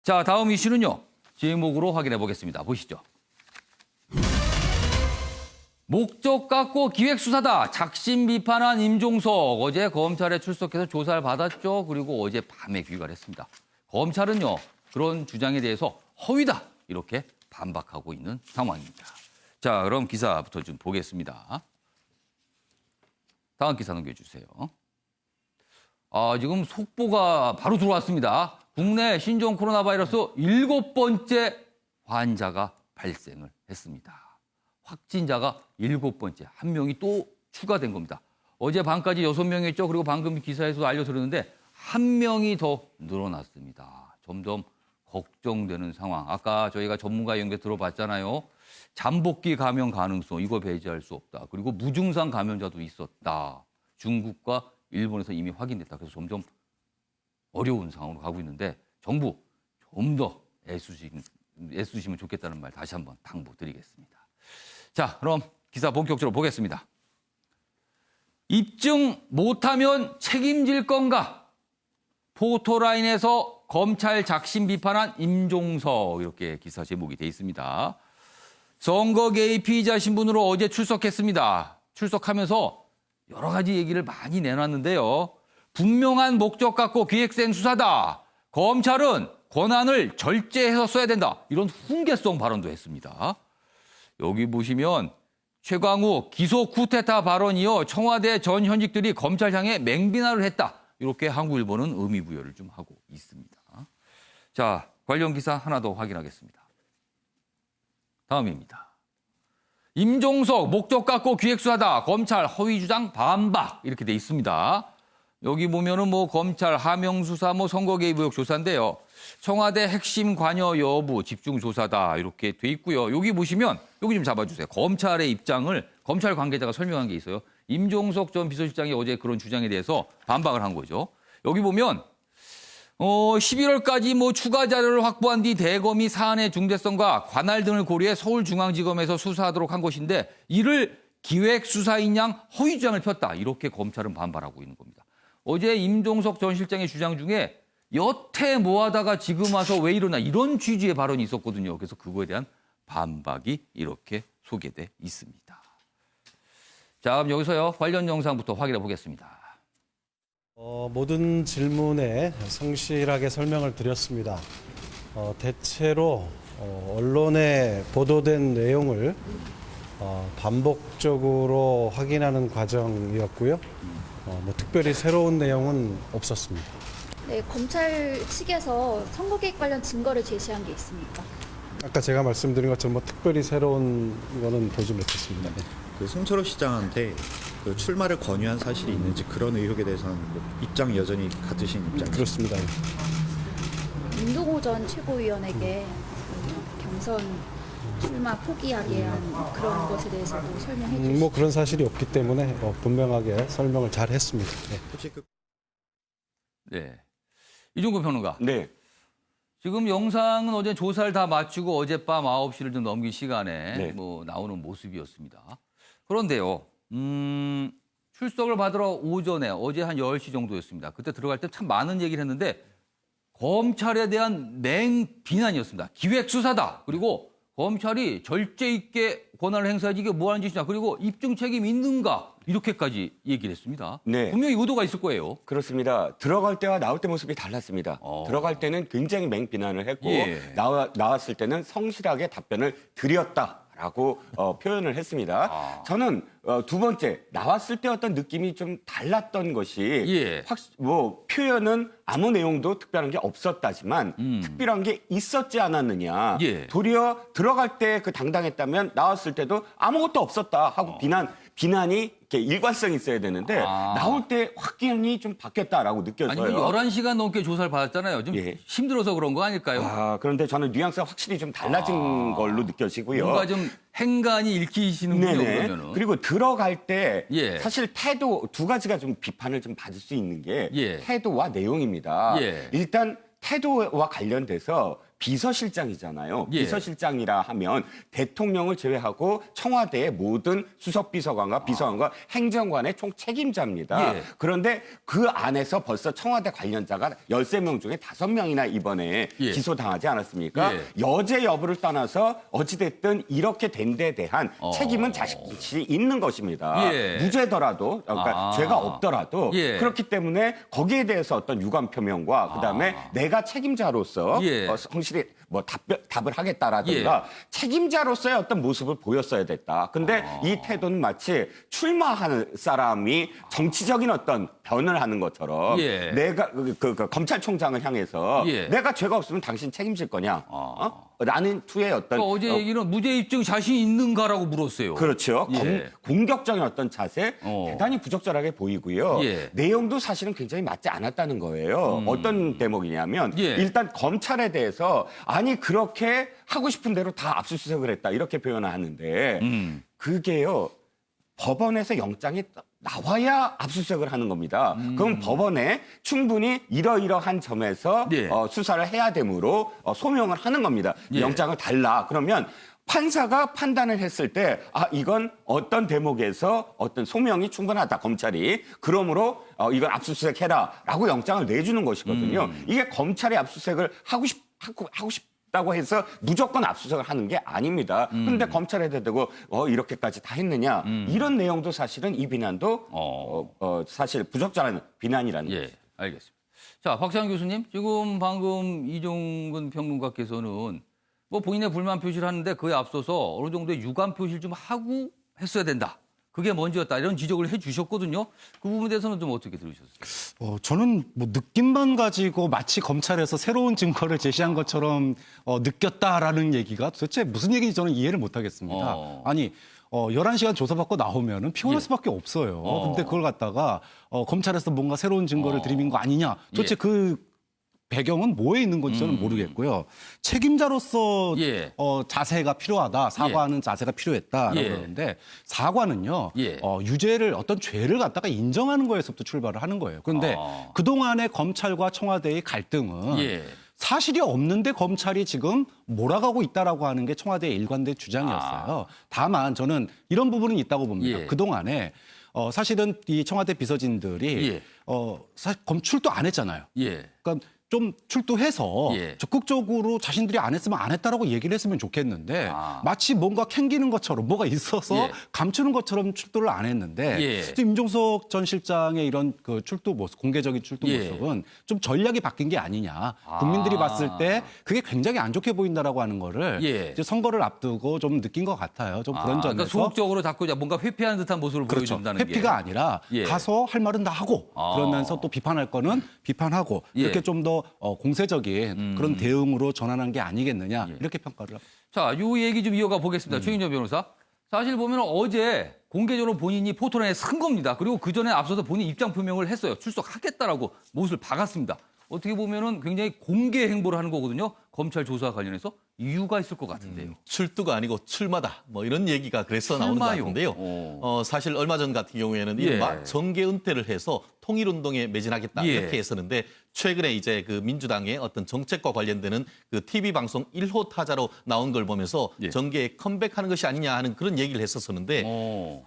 자, 다음 이슈는요. 제목으로 확인해 보겠습니다. 보시죠. 목적 갖고 기획수사다. 작심 비판한 임종석. 어제 검찰에 출석해서 조사를 받았죠. 그리고 어제 밤에 귀가를 했습니다. 검찰은요. 그런 주장에 대해서 허위다. 이렇게 반박하고 있는 상황입니다. 자, 그럼 기사부터 좀 보겠습니다. 다음 기사 넘겨주세요. 지금 속보가 바로 들어왔습니다. 국내 신종 코로나 바이러스 7번째 환자가 발생을 했습니다. 확진자가 7번째, 한 명이 또 추가된 겁니다. 어제 밤까지 6명이었죠. 그리고 방금 기사에서도 알려드렸는데 한 명이 더 늘어났습니다. 점점 걱정되는 상황. 아까 저희가 전문가 연결 들어봤잖아요. 잠복기 감염 가능성, 이거 배제할 수 없다. 그리고 무증상 감염자도 있었다. 중국과 일본에서 이미 확인됐다. 그래서 점점 어려운 상황으로 가고 있는데 정부 좀 더 애쓰시면 좋겠다는 말 다시 한번 당부드리겠습니다. 자, 그럼 기사 본격적으로 보겠습니다. 입증 못하면 책임질 건가? 포토라인에서 검찰 작심 비판한 임종석, 이렇게 기사 제목이 돼 있습니다. 선거 개입 피의자 신분으로 어제 출석했습니다. 출석하면서 여러 가지 얘기를 많이 내놨는데요. 분명한 목적 갖고 기획생 수사다. 검찰은 권한을 절제해서 써야 된다. 이런 훈계성 발언도 했습니다. 여기 보시면 최광우 기소 쿠데타 발언 이어 청와대 전 현직들이 검찰 향해 맹비난을 했다. 이렇게 한국일보는 의미 부여를 좀 하고 있습니다. 자, 관련 기사 하나 더 확인하겠습니다. 다음입니다. 임종석 목적 갖고 기획수사다. 검찰 허위 주장 반박. 이렇게 돼 있습니다. 여기 보면은 검찰 하명수사 선거 개입 의혹 조사인데요. 청와대 핵심 관여 여부 집중 조사다. 이렇게 돼 있고요. 여기 보시면 여기 좀 잡아주세요. 검찰의 입장을 검찰 관계자가 설명한 게 있어요. 임종석 전 비서실장이 어제 그런 주장에 대해서 반박을 한 거죠. 여기 보면 11월까지 추가 자료를 확보한 뒤 대검이 사안의 중대성과 관할 등을 고려해 서울중앙지검에서 수사하도록 한 것인데 이를 기획수사인 양 허위 주장을 폈다. 이렇게 검찰은 반발하고 있는 겁니다. 어제 임종석 전 실장의 주장 중에 여태 뭐하다가 지금 와서 왜 이러나 이런 취지의 발언이 있었거든요. 그래서 그거에 대한 반박이 이렇게 소개돼 있습니다. 자, 그럼 여기서요. 관련 영상부터 확인해 보겠습니다. 모든 질문에 성실하게 설명을 드렸습니다. 대체로 언론에 보도된 내용을 반복적으로 확인하는 과정이었고요. 특별히 새로운 내용은 없었습니다. 네, 검찰 측에서 선거 개입 관련 증거를 제시한 게 있습니까? 아까 제가 말씀드린 것처럼 특별히 새로운 거는 보지 못했습니다. 그 송철호 시장한테 그 출마를 권유한 사실이 있는지 그런 의혹에 대해서는 입장이 여전히 같으신 입장이죠? 그렇습니다. 윤동호 전 최고위원에게 경선 출마 포기하게 한 그런 것에 대해서도 설명해 주시죠. 그런 사실이 없기 때문에 분명하게 설명을 잘 했습니다. 네. 혹시 네. 이종근 평론가. 네. 지금 영상은 어제 조사를 다 마치고 어젯밤 9시를 좀 넘긴 시간에 네. 나오는 모습이었습니다. 그런데요, 출석을 받으러 오전에 어제 한 10시 정도였습니다. 그때 들어갈 때 참 많은 얘기를 했는데 검찰에 대한 맹비난이었습니다. 기획수사다. 그리고 검찰이 절제 있게 권한을 행사하지 이게 뭐 하는 짓이냐. 그리고 입증 책임 있는가. 이렇게까지 얘기를 했습니다. 네. 분명히 의도가 있을 거예요. 그렇습니다. 들어갈 때와 나올 때 모습이 달랐습니다. 들어갈 때는 굉장히 맹비난을 했고 예. 나왔을 때는 성실하게 답변을 드렸다라고 표현을 했습니다. 저는 두 번째 나왔을 때 어떤 느낌이 좀 달랐던 것이 예. 표현은 아무 내용도 특별한 게 없었다지만 특별한 게 있었지 않았느냐. 예. 도리어 들어갈 때 그 당당했다면 나왔을 때도 아무것도 없었다 하고 비난이 이렇게 일관성이 있어야 되는데 나올 때 확연히 좀 바뀌었다라고 느껴져요. 아니, 11시간 넘게 조사를 받았잖아요. 좀 예. 힘들어서 그런 거 아닐까요? 그런데 저는 뉘앙스가 확실히 좀 달라진 걸로 느껴지고요. 뭔가 좀 행간이 읽히시는군요, 네네. 그러면은. 그리고 들어갈 때 예. 사실 태도 두 가지가 좀 비판을 좀 받을 수 있는 게 예. 태도와 내용입니다. 예. 일단 태도와 관련돼서 비서실장이잖아요. 예. 비서실장이라 하면 대통령을 제외하고 청와대의 모든 수석비서관과 비서관과 행정관의 총 책임자입니다. 예. 그런데 그 안에서 벌써 청와대 관련자가 13명 중에 5명이나 이번에 예. 기소당하지 않았습니까? 예. 여죄 여부를 떠나서 어찌됐든 이렇게 된 데 대한 책임은 자식이 있는 것입니다. 예. 무죄더라도 그러니까 아. 죄가 없더라도 예. 그렇기 때문에 거기에 대해서 어떤 유감 표명과 그다음에 내가 책임자로서 예. 성실히 뭐 답을 하겠다라든가 책임자로서의 어떤 모습을 보였어야 됐다. 근데 이 태도는 마치 출마하는 사람이 정치적인 어떤 변을 하는 것처럼 예. 내가 그 검찰총장을 향해서 예. 내가 죄가 없으면 당신 책임질 거냐? 라는 투의 어떤 그러니까 어제 얘기는 무죄 입증 자신 있는가라고 물었어요. 그렇죠. 예. 공격적인 어떤 자세 대단히 부적절하게 보이고요. 예. 내용도 사실은 굉장히 맞지 않았다는 거예요. 어떤 대목이냐면 예. 일단 검찰에 대해서 아니 그렇게 하고 싶은 대로 다 압수수색을 했다 이렇게 표현을 하는데 그게요. 법원에서 영장이 나와야 압수수색을 하는 겁니다. 그럼 법원에 충분히 이러이러한 점에서 예. 수사를 해야 되므로 소명을 하는 겁니다. 예. 영장을 달라. 그러면 판사가 판단을 했을 때, 이건 어떤 대목에서 어떤 소명이 충분하다, 검찰이. 그러므로, 이건 압수수색해라. 라고 영장을 내주는 것이거든요. 이게 검찰이 압수수색을 하고 싶다고 해서 무조건 압수수색을 하는 게 아닙니다. 그런데 검찰에 대고 이렇게까지 다 했느냐. 이런 내용도 사실은 이 비난도, 사실 부적절한 비난이라는 거죠. 예, 알겠습니다. 자, 박찬 교수님, 지금 방금 이종근 평론가께서는 뭐 본인의 불만 표시를 하는데 그에 앞서서 어느 정도의 유감 표시를 좀 하고 했어야 된다. 그게 먼저였다. 이런 지적을 해 주셨거든요. 그 부분에 대해서는 좀 어떻게 들으셨어요? 저는 뭐 느낌만 가지고 마치 검찰에서 새로운 증거를 제시한 것처럼 느꼈다라는 얘기가 도대체 무슨 얘기인지 저는 이해를 못 하겠습니다. 아니, 11시간 조사받고 나오면은 피곤할 수밖에 없어요. 근데 그걸 갖다가 검찰에서 뭔가 새로운 증거를 들이민 거 아니냐. 도대체 그 배경은 뭐에 있는 건지 저는 모르겠고요. 책임자로서 예. 자세가 필요하다. 사과하는 자세가 필요했다라고 예. 그러는데 사과는요. 예. 유죄를 어떤 죄를 갖다가 인정하는 거에서부터 출발을 하는 거예요. 그런데 그동안의 검찰과 청와대의 갈등은 예. 사실이 없는데 검찰이 지금 몰아가고 있다라고 하는 게 청와대의 일관된 주장이었어요. 다만 저는 이런 부분은 있다고 봅니다. 예. 그동안에 사실은 이 청와대 비서진들이 예. 사실 출두 안 했잖아요. 예. 그러니까 좀 출두해서 예. 적극적으로 자신들이 안 했으면 안 했다라고 얘기를 했으면 좋겠는데 마치 뭔가 캥기는 것처럼 뭐가 있어서 예. 감추는 것처럼 출두를 안 했는데 예. 지금 임종석 전 실장의 이런 그 출두 모습, 공개적인 출두 예. 모습은 좀 전략이 바뀐 게 아니냐. 국민들이 봤을 때 그게 굉장히 안 좋게 보인다라고 하는 거를 예. 이제 선거를 앞두고 좀 느낀 것 같아요. 좀 그런 점에서. 그러니까 소극적으로 자꾸 뭔가 회피하는 듯한 모습을 그렇죠. 보여준다는 게. 회피가 아니라 예. 가서 할 말은 다 하고 그러면서 또 비판할 거는 비판하고 예. 이렇게 좀 더 공세적인 그런 대응으로 전환한 게 아니겠느냐 이렇게 평가를 합니다. 자, 요 얘기 좀 이어가 보겠습니다. 최인정 변호사. 사실 보면 어제 공개적으로 본인이 포토라인에 쓴 겁니다. 그리고 그 전에 앞서서 본인 입장 표명을 했어요. 출석하겠다라고 못을 박았습니다. 어떻게 보면은 굉장히 공개 행보를 하는 거거든요. 검찰 조사와 관련해서 이유가 있을 것 같은데요. 출두가 아니고 출마다 뭐 이런 얘기가 그래서 나오는 것 출마요? 같은데요. 사실 얼마 전 같은 경우에는 이른바 정계 은퇴를 해서 통일운동에 매진하겠다 예. 이렇게 했었는데 최근에 이제 그 민주당의 어떤 정책과 관련되는 그 TV 방송 1호 타자로 나온 걸 보면서 예. 정계에 컴백하는 것이 아니냐 하는 그런 얘기를 했었었는데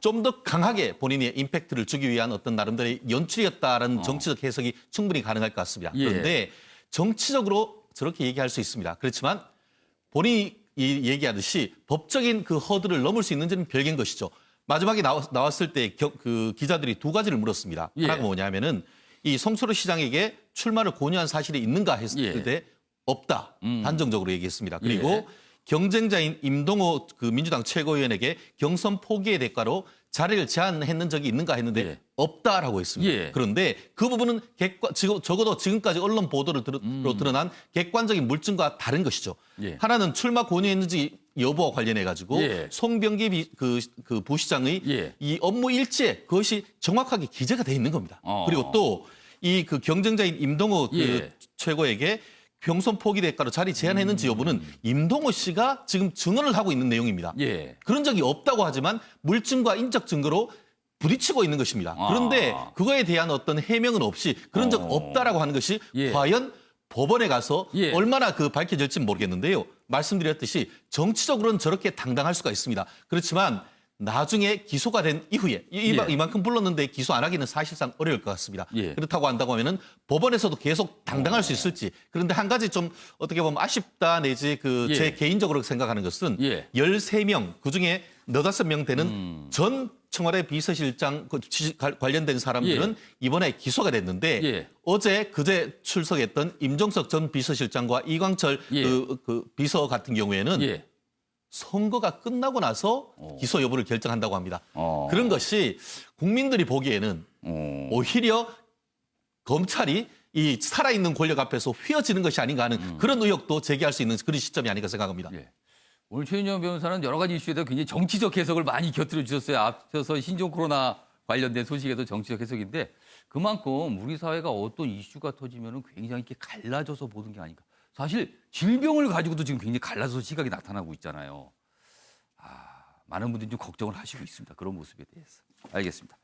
좀 더 강하게 본인의 임팩트를 주기 위한 어떤 나름대로의 연출이었다라는 정치적 해석이 충분히 가능할 것 같습니다. 예. 그런데 정치적으로 저렇게 얘기할 수 있습니다. 그렇지만 본인이 얘기하듯이 법적인 그 허들을 넘을 수 있는지는 별개인 것이죠. 마지막에 나왔을 때 그 기자들이 두 가지를 물었습니다. 예. 하나가 뭐냐면은 이 송철호 시장에게 출마를 권유한 사실이 있는가 했을 때 없다. 단정적으로 얘기했습니다. 그리고 예. 경쟁자인 임동호 그 민주당 최고위원에게 경선 포기의 대가로 자리를 제안했는 적이 있는가 했는데 예. 없다라고 했습니다. 예. 그런데 그 부분은 적어도 지금까지 언론 보도로 드러난 객관적인 물증과 다른 것이죠. 예. 하나는 출마 권유했는지 여부와 관련해 가지고 예. 송병기 그 부시장의 예. 이 업무 일지에 그것이 정확하게 기재가 돼 있는 겁니다. 어. 그리고 또 이 그 경쟁자인 임동호 예. 그 최고에게 경선 포기 대가로 자리 제안했는지 여부는 임동호 씨가 지금 증언을 하고 있는 내용입니다. 예. 그런 적이 없다고 하지만 물증과 인적 증거로 부딪히고 있는 것입니다. 그런데 그거에 대한 어떤 해명은 없이 그런 적 없다라고 하는 것이 예. 과연 법원에 가서 예. 얼마나 밝혀질지는 모르겠는데요. 말씀드렸듯이 정치적으로는 저렇게 당당할 수가 있습니다. 그렇지만 나중에 기소가 된 이후에 이만큼 불렀는데 기소 안 하기는 사실상 어려울 것 같습니다. 예. 그렇다고 한다고 하면은 법원에서도 계속 당당할 수 있을지. 그런데 한 가지 좀 어떻게 보면 아쉽다 내지 예. 제 개인적으로 생각하는 것은 예. 13명 그중에 15명 되는 전 청와대 비서실장 관련된 사람들은 예. 이번에 기소가 됐는데 예. 어제 그제 출석했던 임종석 전 비서실장과 이광철 예. 그 비서 같은 경우에는 예. 선거가 끝나고 나서 기소 여부를 결정한다고 합니다. 어. 그런 것이 국민들이 보기에는 오히려 검찰이 이 살아있는 권력 앞에서 휘어지는 것이 아닌가 하는 그런 의혹도 제기할 수 있는 그런 시점이 아닌가 생각합니다. 예. 오늘 최윤영 변호사는 여러 가지 이슈에 대해 굉장히 정치적 해석을 많이 곁들여 주셨어요. 앞서서 신종 코로나 관련된 소식에도 정치적 해석인데 그만큼 우리 사회가 어떤 이슈가 터지면 굉장히 이렇게 갈라져서 보는 게 아닌가. 사실 질병을 가지고도 지금 굉장히 갈라져서 시각이 나타나고 있잖아요. 많은 분들이 좀 걱정을 하시고 있습니다. 그런 모습에 대해서. 알겠습니다.